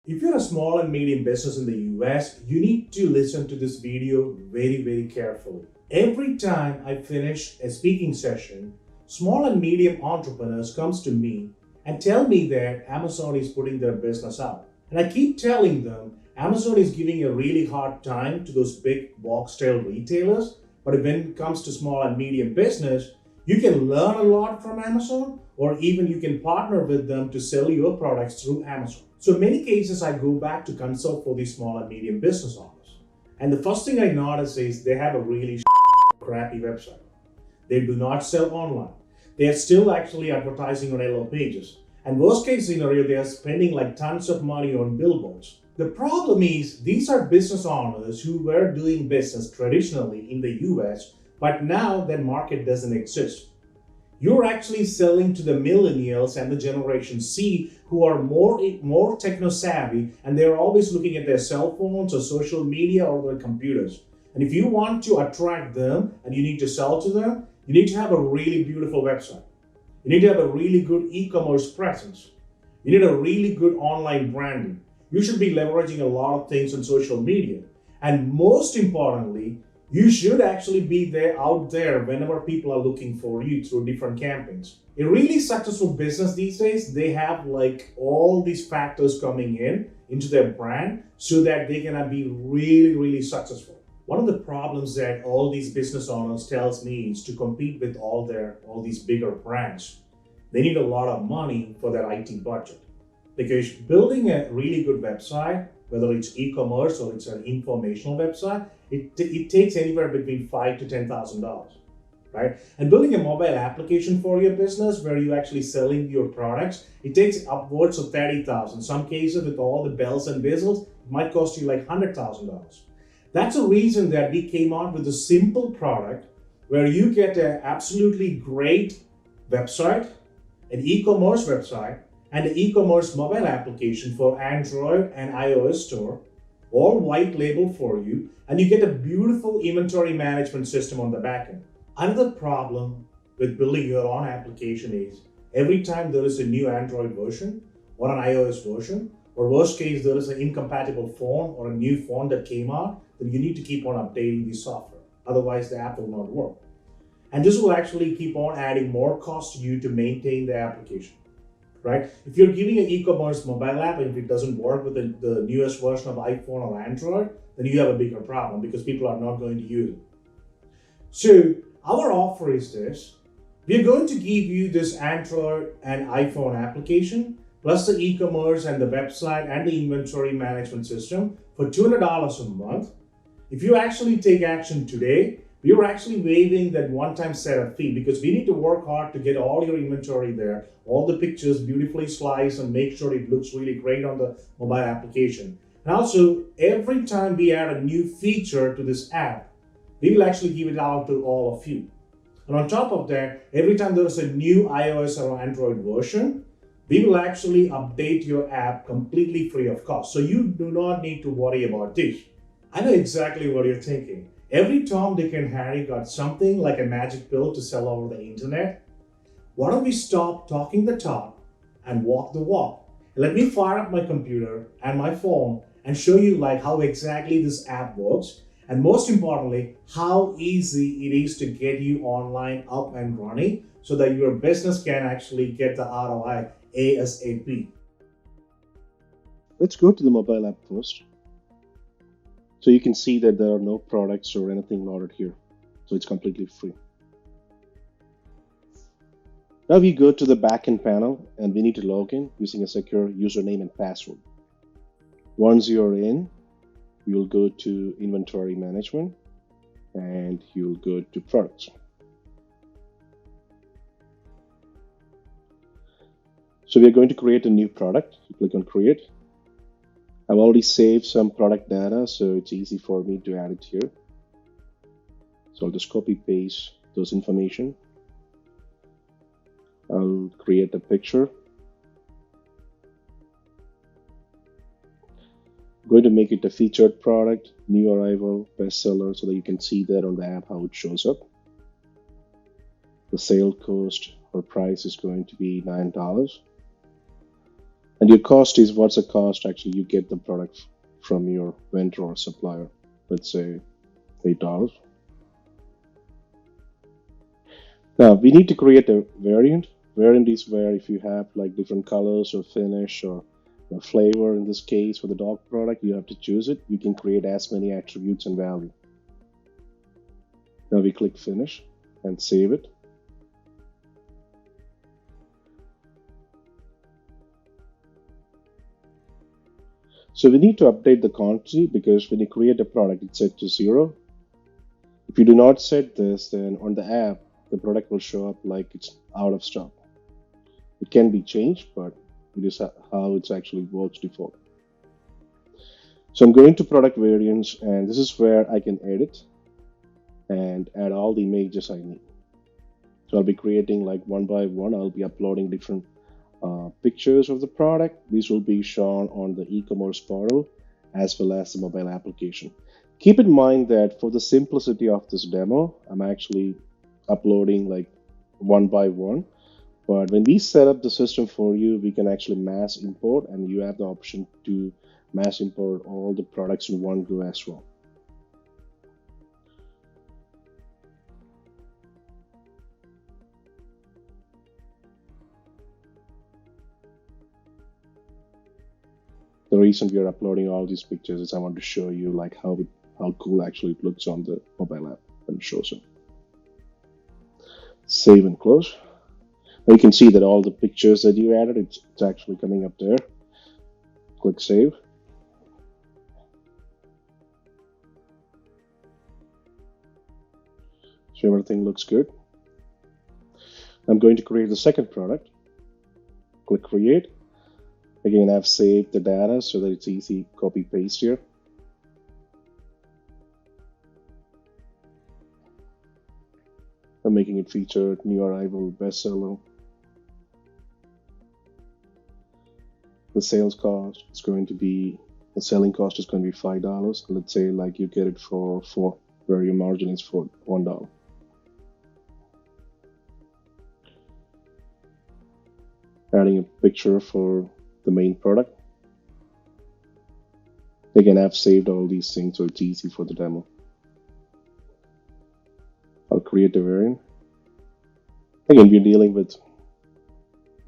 If you're a small and medium business in the US, you need to listen to this video very carefully. Every time I finish a speaking session, small and medium entrepreneurs comes to me and tell me that Amazon is putting their business out. And I keep telling them Amazon is giving a really hard time to those big box tail retailers, but when it comes to small and medium business, you can learn a lot from Amazon, or even you can partner with them to sell your products through Amazon. So in many cases, I go back to consult for these small and medium business owners. And the first thing I notice is they have a really crappy website. They do not sell online. They are still actually advertising on Yellow Pages. And worst case scenario, they are spending like tons of money on billboards. The problem is these are business owners who were doing business traditionally in the US, but now that market doesn't exist. You're actually selling to the millennials and the Generation C who are more techno savvy, and they're always looking at their cell phones or social media or their computers. And if you want to attract them and you need to sell to them, you need to have a really beautiful website. You need to have a really good e-commerce presence. You need a really good online branding. You should be leveraging a lot of things on social media. And most importantly, you should actually be out there whenever people are looking for you through different campaigns. A really successful business these days, they have like all these factors coming into their brand so that they can be really successful. One of the problems that all these business owners tells me is to compete with all these bigger brands. They need a lot of money for their IT budget, because building a really good website, whether it's e-commerce or it's an informational website, it takes anywhere between $5,000 to $10,000, right? And building a mobile application for your business where you're actually selling your products, it takes upwards of $30,000. Some cases with all the bells and whistles, it might cost you like $100,000. That's a reason that we came out with a simple product where you get an absolutely great website, an e-commerce website, and an e-commerce mobile application for Android and iOS store, all white label for you, and you get a beautiful inventory management system on the back end. Another problem with building your own application is every time there is a new Android version or an iOS version, or worst case, there is an incompatible phone or a new phone that came out, then you need to keep on updating the software. Otherwise, the app will not work. And this will actually keep on adding more cost to you to maintain the application. Right? If you're giving an e-commerce mobile app and if it doesn't work with the newest version of iPhone or Android, then you have a bigger problem because people are not going to use it. So our offer is this. We're going to give you this Android and iPhone application plus the e-commerce and the website and the inventory management system for $200 a month. If you actually take action today, we are actually waiving that one-time setup fee because we need to work hard to get all your inventory there, all the pictures beautifully sliced and make sure it looks really great on the mobile application. And also, every time we add a new feature to this app, we will actually give it out to all of you. And on top of that, every time there is a new iOS or Android version, we will actually update your app completely free of cost. So you do not need to worry about this. I know exactly what you're thinking. Every Tom, Dick, and Harry got something like a magic pill to sell over the internet. Why don't we stop talking the talk and walk the walk? Let me fire up my computer and my phone and show you like how exactly this app works, and most importantly, how easy it is to get you online up and running so that your business can actually get the ROI ASAP. Let's go to the mobile app first. So you can see that there are no products or anything loaded here. So it's completely free. Now we go to the backend panel and we need to log in using a secure username and password. Once you're in, you'll go to inventory management and you'll go to products. So we're going to create a new product. You click on create. I've already saved some product data, so it's easy for me to add it here. So I'll just copy paste those information. I'll create a picture. I'm going to make it a featured product, new arrival, bestseller, so that you can see that on the app how it shows up. The sale cost or price is going to be $9. And your cost is what's the cost actually you get the product from your vendor or supplier. Let's say $8. Now we need to create a variant. Variant is where if you have like different colors or finish or flavor in this case for the dog product, you have to choose it. You can create as many attributes and value. Now we click finish and save it. So we need to update the quantity because when you create a product, it's set to 0. If you do not set this, then on the app, the product will show up like it's out of stock. It can be changed, but it is how it's actually works default. So I'm going to product variants, and this is where I can edit and add all the images I need. So I'll be creating like one by one. I'll be uploading different pictures of the product. These will be shown on the e-commerce portal as well as the mobile application. Keep in mind that for the simplicity of this demo, I'm actually uploading like one by one. But when we set up the system for you, we can actually mass import, and you have the option to mass import all the products in one go as well. The reason we are uploading all these pictures is I want to show you like how cool actually it looks on the mobile app when it shows up. Save and close. Now you can see that all the pictures that you added, it's actually coming up there. Click save. So everything looks good. I'm going to create the second product. Click create. Again, I've saved the data so that it's easy copy paste here. I'm making it featured, new arrival, bestseller. The sales cost is going to be, the selling cost is going to be $5. Let's say like you get it for $4, where your margin is for $1. Adding a picture for the main product. Again, I've saved all these things so it's easy for the demo. I'll create a variant. Again, we're dealing with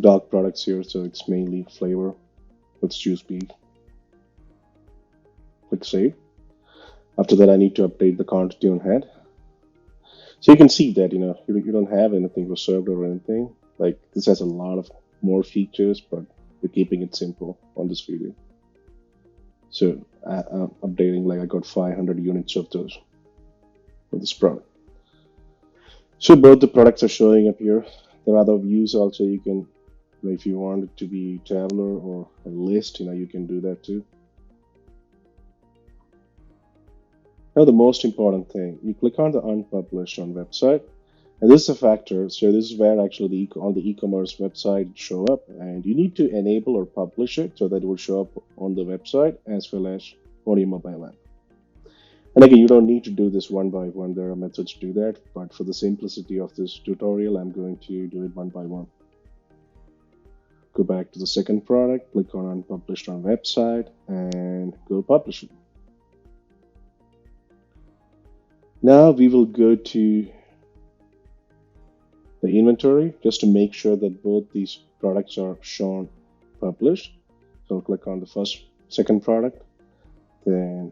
dog products here, so it's mainly flavor. Let's choose beef. Click save. After that, I need to update the quantity on head. So you can see that you don't have anything reserved or anything. Like this has a lot of more features, but we're keeping it simple on this video. So I'm updating, like I got 500 units of those for this product. So both the products are showing up here. There are other views also. You can, if you want it to be tabular or a list, you can do that too. Now the most important thing, you click on the Unpublished on website, and this is a factor. So this is where actually on the e-commerce website show up, and you need to enable or publish it so that it will show up on the website as well as on your mobile app. And again, you don't need to do this one by one. There are methods to do that, but for the simplicity of this tutorial, I'm going to do it one by one. Go back to the second product, click on Unpublished on website, and go publish it. Now we will go to the inventory just to make sure that both these products are shown published. So I'll click on the second product, then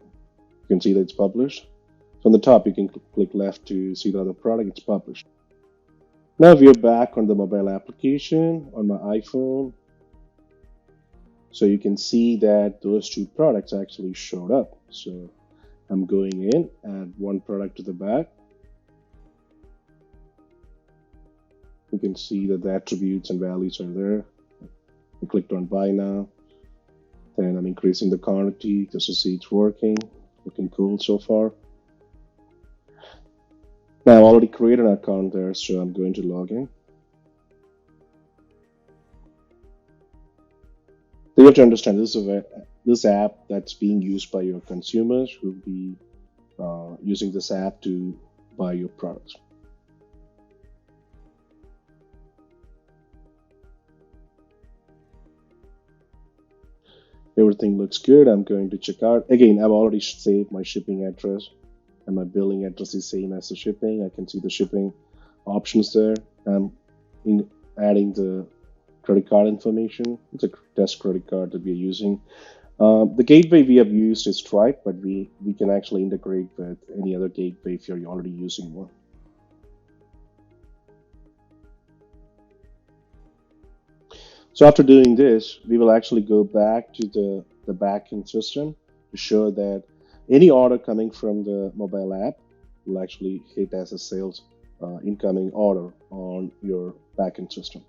you can see that it's published. So on the top, you can click left to see the other product, it's published. Now we are back on the mobile application on my iPhone. So you can see that those two products actually showed up. So I'm going in, add one product to the back. You can see that the attributes and values are there. I clicked on buy now. Then I'm increasing the quantity just to see it's working. Looking cool so far. Now I've already created an account there, so I'm going to log in. You have to understand this app that's being used by your consumers will be using this app to buy your products. Everything looks good. I'm going to check out. Again, I've already saved my shipping address, and my billing address is same as the shipping. I can see the shipping options there. I'm adding the credit card information. It's a test credit card that we're using. The gateway we have used is Stripe, but we can actually integrate with any other gateway if you're already using one. So after doing this, we will actually go back to the backend system to show that any order coming from the mobile app will actually hit as a sales incoming order on your backend system.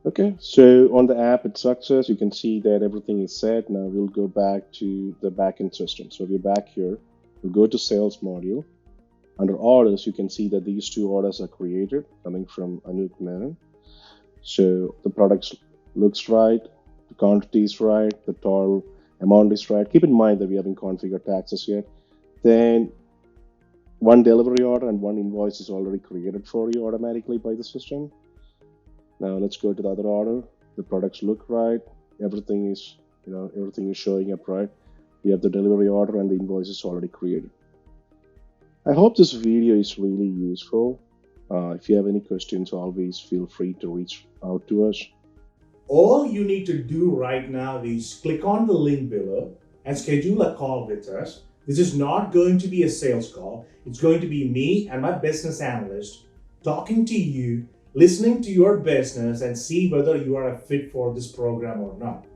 Okay, so on the app it's success. You can see that everything is set. Now we'll go back to the backend system. So we're back here. We'll go to sales module. Under orders, you can see that these two orders are created coming from Anup Menon. So the product looks right, the quantity is right, the total amount is right. Keep in mind that we haven't configured taxes yet. Then one delivery order and one invoice is already created for you automatically by the system. Now let's go to the other order. The products look right. Everything is showing up right. We have the delivery order and the invoice is already created. I hope this video is really useful. If you have any questions, always feel free to reach out to us. All you need to do right now is click on the link below and schedule a call with us. This is not going to be a sales call. It's going to be me and my business analyst talking to you, listening to your business, and see whether you are a fit for this program or not.